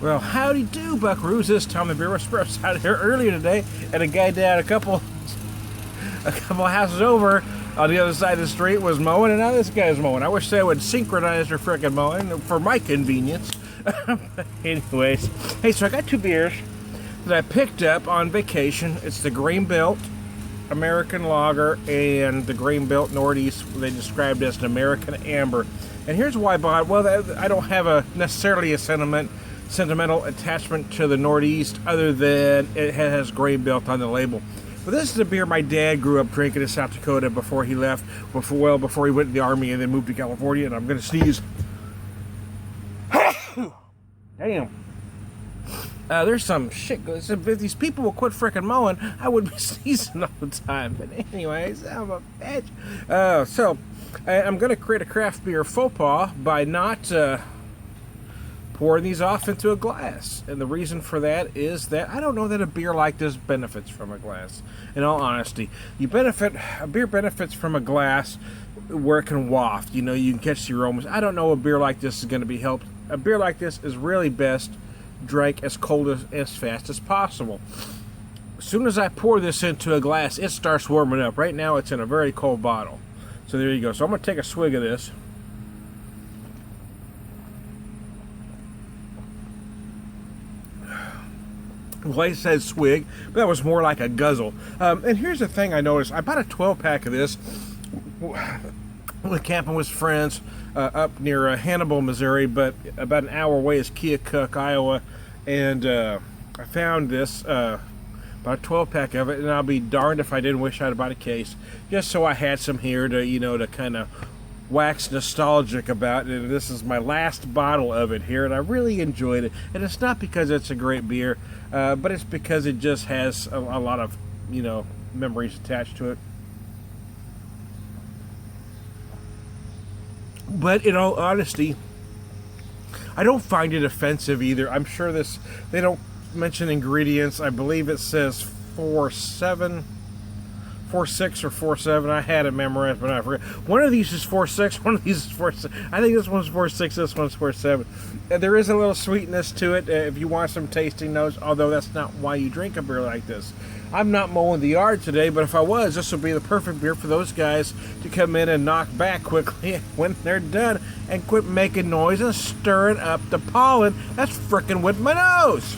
Well, howdy do, buckaroos. This Tom the Beer Whisperer out here earlier today, and a guy down a couple houses over on the other side of the street was mowing, and now this guy's mowing. I wish they would synchronize their frickin' mowing for my convenience. Anyways, hey, so I got two beers that I picked up on vacation. It's the Greenbelt American Lager and the Greenbelt Nordeast. They described as an American Amber. And here's why I bought it. Well, I don't have necessarily a sentimental attachment to the Nordeast other than it has Greenbelt on the label. But this is a beer my dad grew up drinking in South Dakota before he left, before he went to the Army and then moved to California, and I'm going to sneeze. Damn. There's some shit. If these people will quit frickin' mowing, I would be sneezing all the time. But anyways, I'm a bitch. So, I'm going to create a craft beer faux pas by not pouring these off into a glass. And the reason for that is that I don't know that a beer like this benefits from a glass. In all honesty, a beer benefits from a glass where it can waft. You know, you can catch the aromas. I don't know a beer like this is going to be helped. A beer like this is really best drank as cold as fast as possible. As soon as I pour this into a glass, it starts warming up. Right now, it's in a very cold bottle. So there you go. So I'm going to take a swig of this. Well, I said swig, but that was more like a guzzle. And here's the thing I noticed. I bought a 12-pack of this with camping with friends up near Hannibal, Missouri, but about an hour away is Keokuk, Iowa. And I found this, about a 12-pack of it, and I'll be darned if I didn't wish I'd bought a case, just so I had some here to, you know, to kind of wax nostalgic about it. And this is my last bottle of it here, and I really enjoyed it. And it's not because it's a great beer, but it's because it just has a lot of, you know, memories attached to it. But in all honesty, I don't find it offensive either. I'm sure they don't mention ingredients. I believe it says 4.6 or 4.7. I had it memorized, but I forgot. One of these is 4.6. One of these is 4.7. I think this one's 4.6. This one's 4.7. There is a little sweetness to it if you want some tasting notes, although that's not why you drink a beer like this. I'm not mowing the yard today, but if I was, this would be the perfect beer for those guys to come in and knock back quickly when they're done and quit making noise and stirring up the pollen that's frickin' with my nose.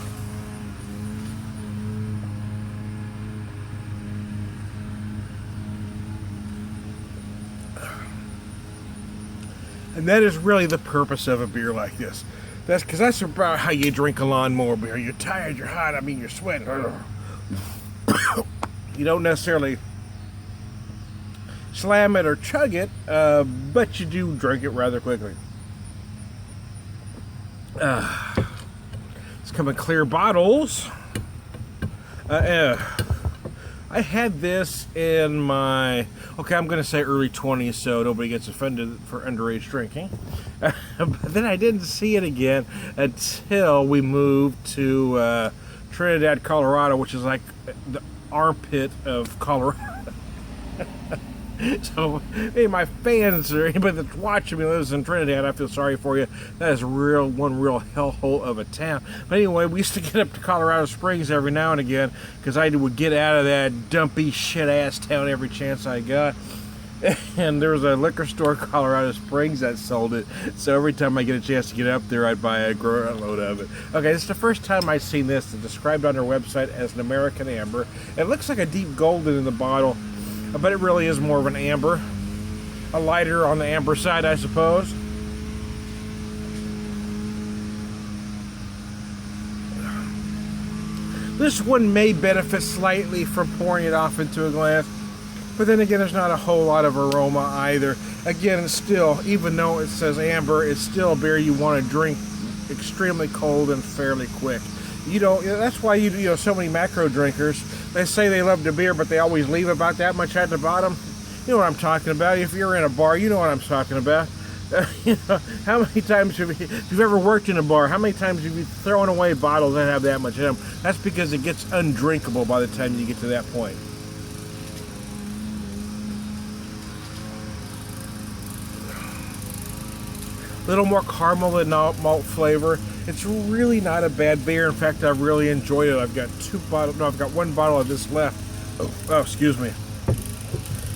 And that is really the purpose of a beer like this. That's about how you drink a lawnmower beer. You're tired, you're hot, I mean you're sweating. You don't necessarily slam it or chug it, but you do drink it rather quickly. It's come in clear bottles. I had this in my, I'm going to say early 20s, so nobody gets offended for underage drinking. But then I didn't see it again until we moved to Trinidad, Colorado, which is like the armpit of Colorado. So, hey, my fans or anybody that's watching me lives in Trinidad, I feel sorry for you. That is one real hellhole of a town. But anyway, we used to get up to Colorado Springs every now and again because I would get out of that dumpy shit-ass town every chance I got. And there was a liquor store in Colorado Springs that sold it. So every time I get a chance to get up there, I'd buy a load of it. Okay, this is the first time I've seen this. It's described on their website as an American Amber. It looks like a deep golden in the bottle, but it really is more of an amber. A lighter on the amber side, I suppose. This one may benefit slightly from pouring it off into a glass. But then again, there's not a whole lot of aroma either. Again, it's still, even though it says amber, it's still a beer you want to drink extremely cold and fairly quick. That's why so many macro drinkers, they say they love the beer, but they always leave about that much at the bottom. You know what I'm talking about. If you're in a bar, you know what I'm talking about. How many times if you've ever worked in a bar, how many times have you thrown away bottles that have that much in them? That's because it gets undrinkable by the time you get to that point. A little more caramel than malt flavor. It's really not a bad beer. In fact, I really enjoyed it. I've got I've got one bottle of this left. Oh, excuse me.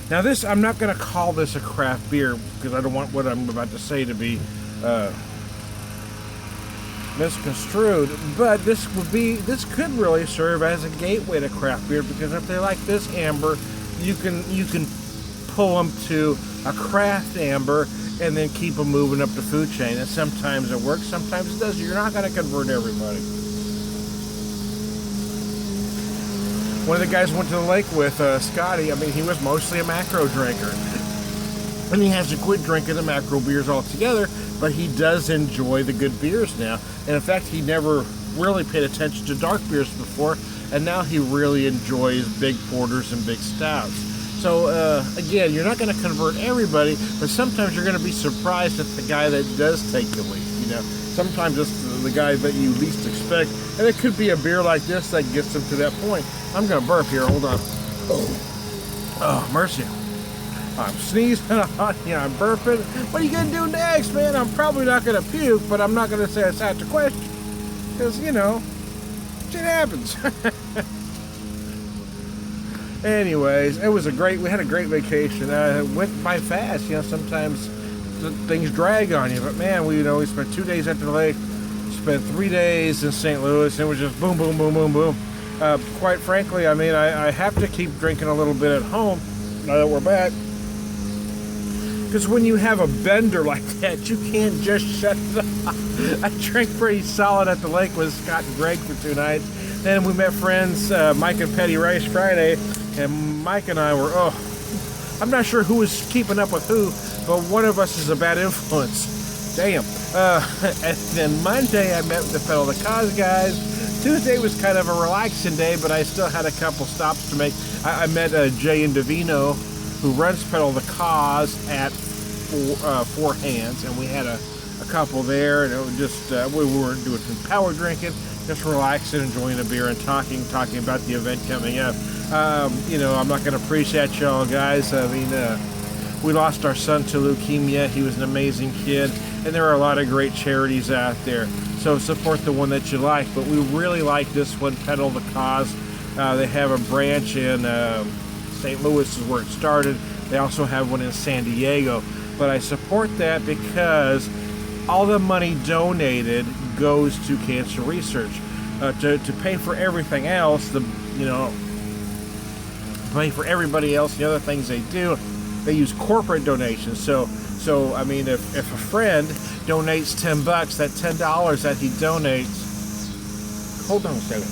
Now this, I'm not going to call this a craft beer because I don't want what I'm about to say to be misconstrued. But this could really serve as a gateway to craft beer, because if they like this amber, you can pull them to a craft amber and then keep them moving up the food chain. And sometimes it works, sometimes it doesn't. You're not going to convert everybody. One of the guys went to the lake with, Scotty. I mean, he was mostly a macro drinker. And he has to quit drinking the macro beers altogether, but he does enjoy the good beers now. And in fact, he never really paid attention to dark beers before, and now he really enjoys big porters and big stouts. So, again, you're not going to convert everybody, but sometimes you're going to be surprised at the guy that does take the lead, you know. Sometimes it's the guy that you least expect, and it could be a beer like this that gets them to that point. I'm going to burp here. Hold on. Oh, mercy. I'm sneezing. Yeah, I'm burping. What are you going to do next, man? I'm probably not going to puke, but I'm not going to say it's out to question. Because, you know, shit happens. Anyways, we had a great vacation. Went by fast, you know, sometimes things drag on you. But man, we spent 2 days at the lake, spent 3 days in St. Louis, and it was just boom, boom, boom, boom, boom. Quite frankly, I mean, I have to keep drinking a little bit at home now that we're back. Because when you have a bender like that, you can't just shut it off. I drank pretty solid at the lake with Scott and Greg for 2 nights. Then we met friends, Mike and Petty Rice Friday, and Mike and I were, I'm not sure who was keeping up with who, but one of us is a bad influence. Damn. And then Monday I met with the Pedal the Cause guys. Tuesday was kind of a relaxing day, but I still had a couple stops to make. I met Jay and Davino, who runs Pedal the Cause at Four Hands, and we had a couple there, and it was just, we weren't doing some power drinking, just relaxing, enjoying a beer and talking about the event coming up. I'm not going to preach at y'all, guys. I mean, we lost our son to leukemia. He was an amazing kid, and there are a lot of great charities out there. So support the one that you like. But we really like this one, Pedal the Cause. They have a branch in St. Louis is where it started. They also have one in San Diego. But I support that because all the money donated goes to cancer research. To pay for everything else, pay for everybody else, the other things they do, they use corporate donations. So I mean, if a friend donates $10, that $10 that he donates, hold on a second.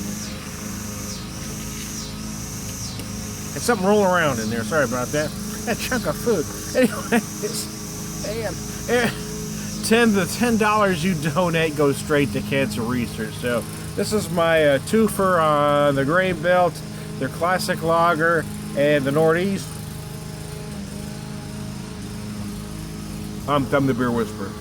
It's something rolling around in there. Sorry about that. That chunk of food. Anyways, damn. The $10 you donate goes straight to cancer research. So this is my twofer on the Gray Belt, their classic lager, and the Nordeast. I'm Thumb the Beer Whisperer.